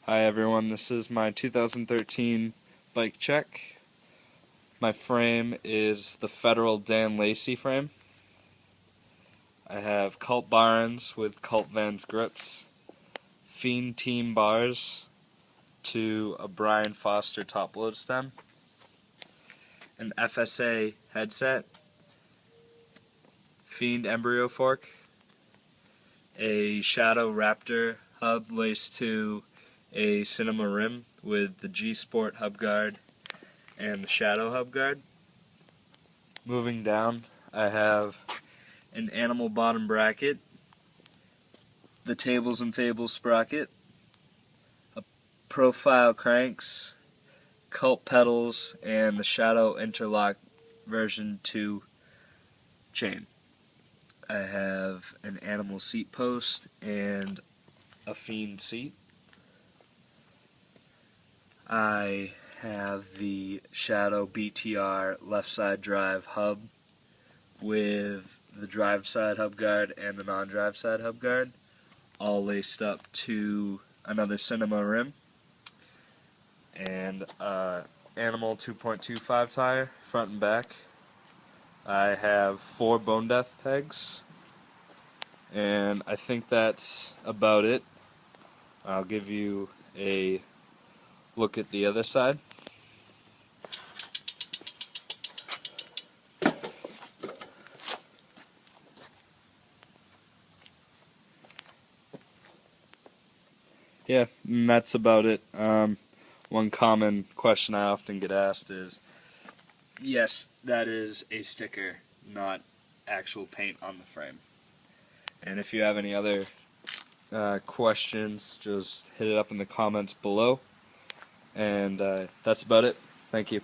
Hi everyone, this is my 2013 bike check. My frame is the Federal Dan Lacey frame. I have Cult Barons with Cult Vans grips, Fiend Team bars to a Brian Foster top load stem, an FSA headset, Fiend embryo fork, a Shadow Raptor hub laced to a Cinema rim with the G Sport hub guard and the Shadow hub guard. Moving down, I have an Animal bottom bracket, the Tables and Fables sprocket, a Profile cranks, Cult pedals, and the Shadow Interlock version 2 chain. I have an Animal seat post and a Fiend seat. I have the Shadow BTR left side drive hub with the drive side hub guard and the non-drive side hub guard, all laced up to another Cinema rim, and Animal 2.25 tire, front and back. I have 4 Bone Death pegs, and I think that's about it. I'll give you a look at the other side. Yeah, and that's about it. One common question I often get asked is, yes, that is a sticker, not actual paint on the frame. And if you have any other questions, just hit it up in the comments below. And that's about it. Thank you.